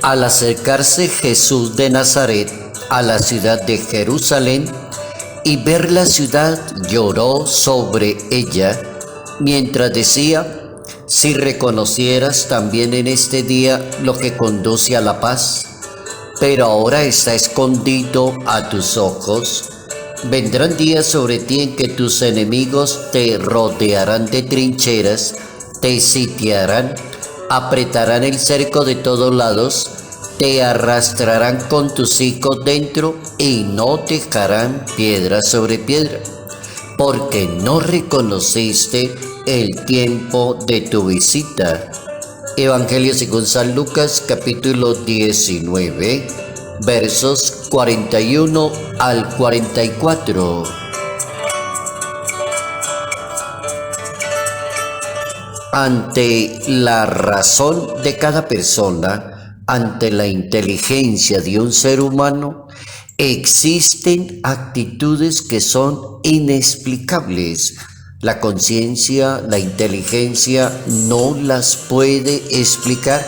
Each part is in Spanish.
Al acercarse Jesús de Nazaret a la ciudad de Jerusalén y ver la ciudad, lloró sobre ella, mientras decía: si reconocieras también en este día lo que conduce a la paz, pero ahora está escondido a tus ojos. Vendrán días sobre ti en que tus enemigos te rodearán de trincheras, te sitiarán, apretarán el cerco de todos lados, te arrastrarán con tus hijos dentro y no dejarán piedra sobre piedra, porque no reconociste el tiempo de tu visita. Evangelio según San Lucas, capítulo 19, versos 41 al 44. Ante la razón de cada persona, ante la inteligencia de un ser humano, existen actitudes que son inexplicables. La conciencia, la inteligencia no las puede explicar.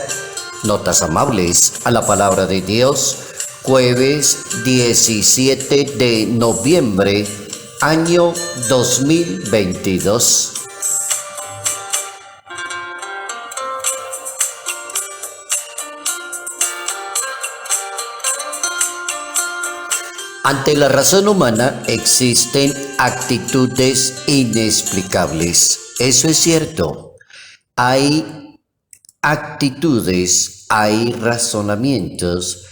Notas amables a la palabra de Dios, jueves 17 de noviembre, año 2022. Ante la razón humana existen actitudes inexplicables. Eso es cierto. Hay actitudes, hay razonamientos,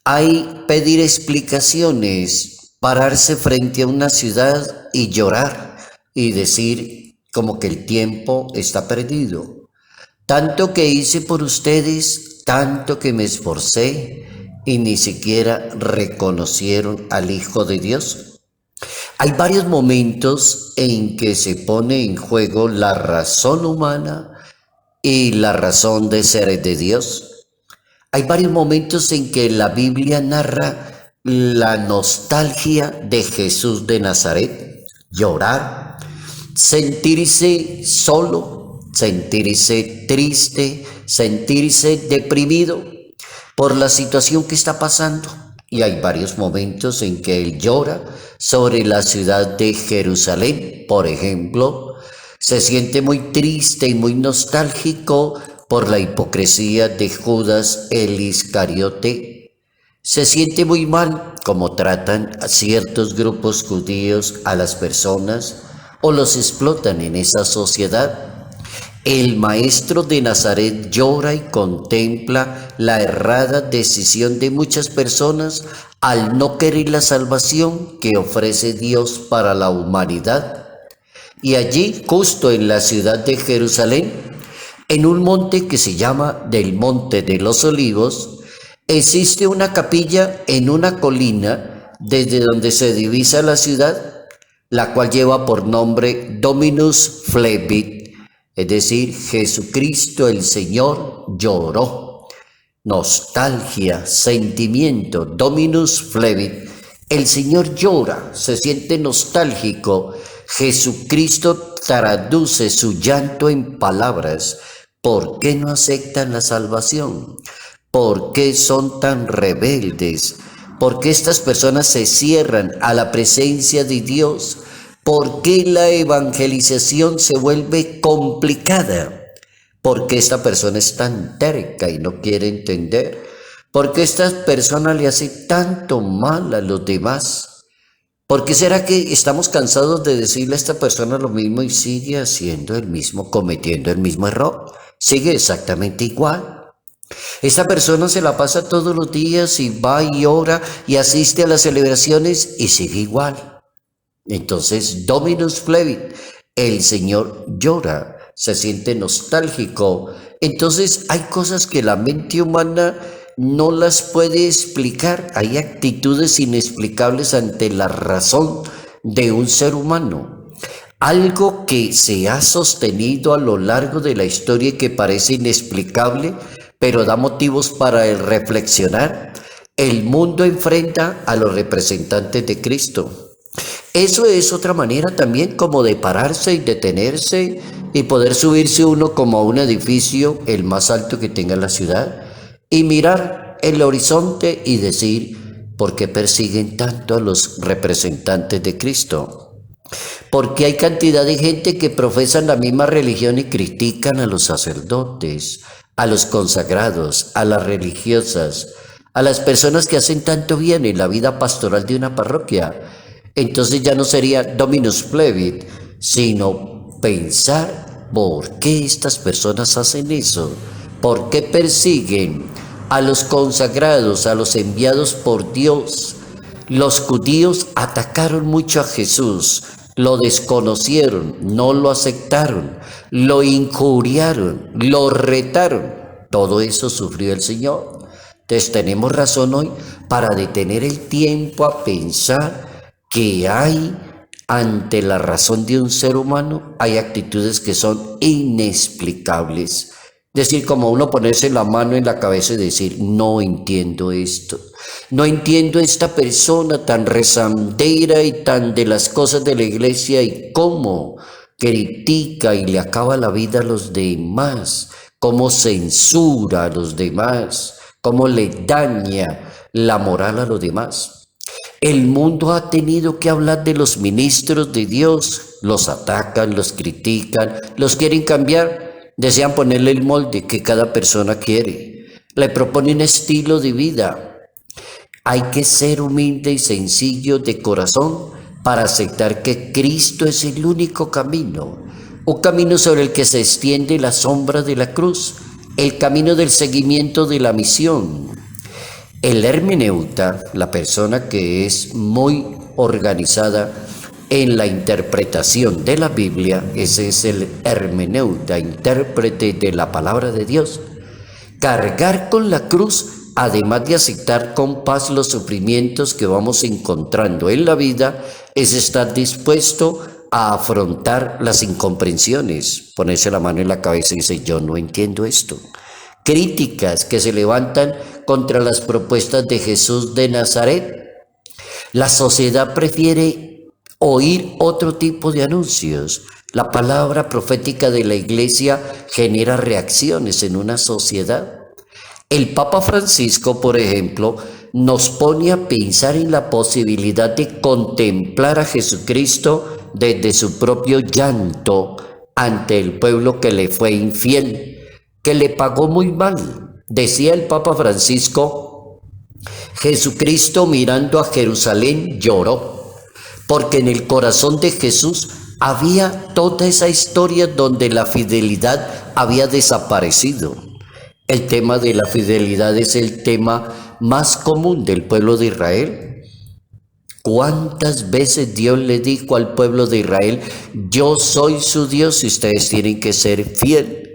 hay pedir explicaciones, pararse frente a una ciudad y llorar y decir como que el tiempo está perdido. Tanto que hice por ustedes, tanto que me esforcé, y ni siquiera reconocieron al Hijo de Dios. Hay varios momentos en que se pone en juego la razón humana y la razón de ser de Dios. Hay varios momentos en que la Biblia narra la nostalgia de Jesús de Nazaret, llorar, sentirse solo, sentirse triste, sentirse deprimido por la situación que está pasando. Y hay varios momentos en que él llora sobre la ciudad de Jerusalén. Por ejemplo, se siente muy triste y muy nostálgico por la hipocresía de Judas el Iscariote. Se siente muy mal como tratan a ciertos grupos judíos a las personas o los explotan en esa sociedad. El maestro de Nazaret llora y contempla la errada decisión de muchas personas al no querer la salvación que ofrece Dios para la humanidad. Y allí, justo en la ciudad de Jerusalén, en un monte que se llama del Monte de los Olivos, existe una capilla en una colina desde donde se divisa la ciudad, la cual lleva por nombre Dominus Flevit. Es decir, Jesucristo el Señor lloró. Nostalgia, sentimiento, Dominus Flevit. El Señor llora, se siente nostálgico. Jesucristo traduce su llanto en palabras. ¿Por qué no aceptan la salvación? ¿Por qué son tan rebeldes? ¿Por qué estas personas se cierran a la presencia de Dios? ¿Por qué la evangelización se vuelve complicada? ¿Por qué esta persona es tan terca y no quiere entender? ¿Por qué esta persona le hace tanto mal a los demás? ¿Por qué será que estamos cansados de decirle a esta persona lo mismo y sigue haciendo el mismo, cometiendo el mismo error? Sigue exactamente igual. Esta persona se la pasa todos los días y va y ora y asiste a las celebraciones y sigue igual. Entonces, Dominus Flevit, el Señor llora, se siente nostálgico. Entonces, hay cosas que la mente humana no las puede explicar. Hay actitudes inexplicables ante la razón de un ser humano. Algo que se ha sostenido a lo largo de la historia y que parece inexplicable, pero da motivos para el reflexionar. El mundo enfrenta a los representantes de Cristo. Eso es otra manera también como de pararse y detenerse y poder subirse uno como a un edificio, el más alto que tenga la ciudad, y mirar el horizonte y decir, ¿por qué persiguen tanto a los representantes de Cristo? Porque hay cantidad de gente que profesan la misma religión y critican a los sacerdotes, a los consagrados, a las religiosas, a las personas que hacen tanto bien en la vida pastoral de una parroquia. Entonces ya no sería Dominus Flevit, sino pensar por qué estas personas hacen eso, por qué persiguen a los consagrados, a los enviados por Dios. Los judíos atacaron mucho a Jesús, lo desconocieron, no lo aceptaron, lo injuriaron, lo retaron. Todo eso sufrió el Señor. Entonces tenemos razón hoy para detener el tiempo a pensar que hay, ante la razón de un ser humano, hay actitudes que son inexplicables. Decir, como uno ponerse la mano en la cabeza y decir, no entiendo esto, no entiendo esta persona tan rezandera y tan de las cosas de la iglesia y cómo critica y le acaba la vida a los demás, cómo censura a los demás, cómo le daña la moral a los demás. El mundo ha tenido que hablar de los ministros de Dios, los atacan, los critican, los quieren cambiar. Desean ponerle el molde que cada persona quiere. Le propone un estilo de vida. Hay que ser humilde y sencillo de corazón para aceptar que Cristo es el único camino. Un camino sobre el que se extiende la sombra de la cruz. El camino del seguimiento de la misión. El hermeneuta, la persona que es muy organizada en la interpretación de la Biblia, ese es el hermeneuta, intérprete de la palabra de Dios. Cargar con la cruz, además de aceptar con paz los sufrimientos que vamos encontrando en la vida, es estar dispuesto a afrontar las incomprensiones, ponerse la mano en la cabeza y decir, yo no entiendo esto. Críticas que se levantan contra las propuestas de Jesús de Nazaret. La sociedad prefiere oír otro tipo de anuncios. La palabra profética de la iglesia genera reacciones en una sociedad. El Papa Francisco, por ejemplo, nos pone a pensar en la posibilidad de contemplar a Jesucristo desde su propio llanto ante el pueblo que le fue infiel, que le pagó muy mal. Decía el Papa Francisco, Jesucristo mirando a Jerusalén lloró, porque en el corazón de Jesús había toda esa historia donde la fidelidad había desaparecido. El tema de la fidelidad es el tema más común del pueblo de Israel. ¿Cuántas veces Dios le dijo al pueblo de Israel, yo soy su Dios y ustedes tienen que ser fieles?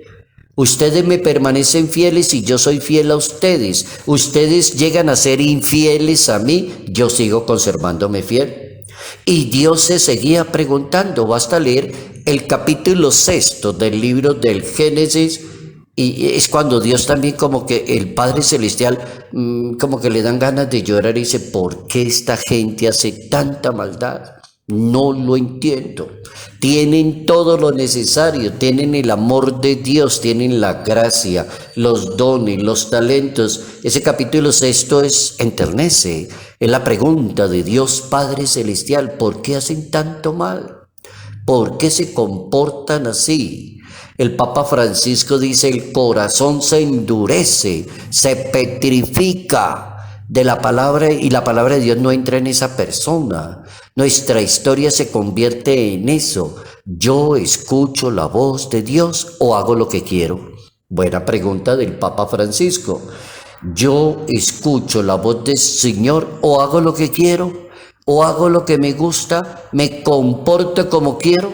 Ustedes me permanecen fieles y yo soy fiel a ustedes. Ustedes llegan a ser infieles a mí, yo sigo conservándome fiel. Y Dios se seguía preguntando, basta leer el capítulo 6 del libro del Génesis, y es cuando Dios también como que el Padre Celestial como que le dan ganas de llorar y dice, ¿por qué esta gente hace tanta maldad? No lo entiendo. Tienen todo lo necesario, tienen el amor de Dios, tienen la gracia, los dones, los talentos. Ese capítulo 6 enternece, es la pregunta de Dios Padre Celestial, ¿por qué hacen tanto mal? ¿Por qué se comportan así? El Papa Francisco dice, el corazón se endurece, se petrifica de la palabra y la palabra de Dios no entra en esa persona. Nuestra historia se convierte en eso. ¿Yo escucho la voz de Dios o hago lo que quiero? Buena pregunta del Papa Francisco. ¿Yo escucho la voz del Señor o hago lo que quiero? ¿O hago lo que me gusta? ¿Me comporto como quiero?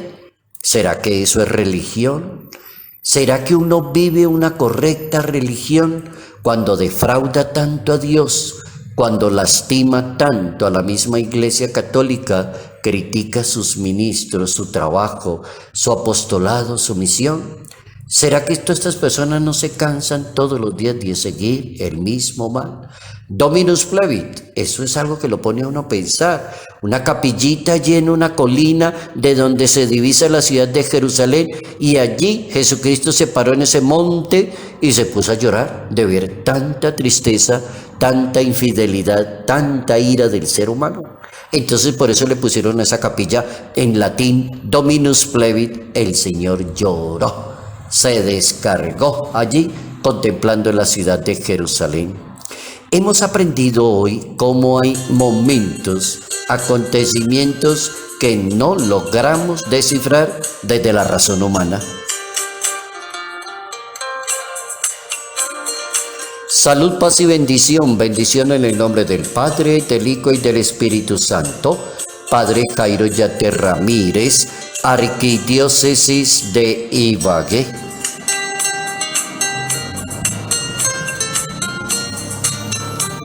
¿Será que eso es religión? ¿Será que uno vive una correcta religión cuando defrauda tanto a Dios, cuando lastima tanto a la misma Iglesia Católica, critica a sus ministros, su trabajo, su apostolado, su misión? ¿Será que estas personas no se cansan todos los días de seguir el mismo mal? Dominus Flevit, eso es algo que lo pone a uno a pensar. Una capillita allí en una colina de donde se divisa la ciudad de Jerusalén, y allí Jesucristo se paró en ese monte y se puso a llorar de ver tanta tristeza, tanta infidelidad, tanta ira del ser humano. Entonces por eso le pusieron a esa capilla en latín Dominus Flevit, el Señor lloró, se descargó allí contemplando la ciudad de Jerusalén. Hemos aprendido hoy cómo hay momentos, acontecimientos que no logramos descifrar desde la razón humana. Salud, paz y bendición. Bendición en el nombre del Padre, del Hijo y del Espíritu Santo. Padre Jairo Yate Ramírez, Arquidiócesis de Ibagué.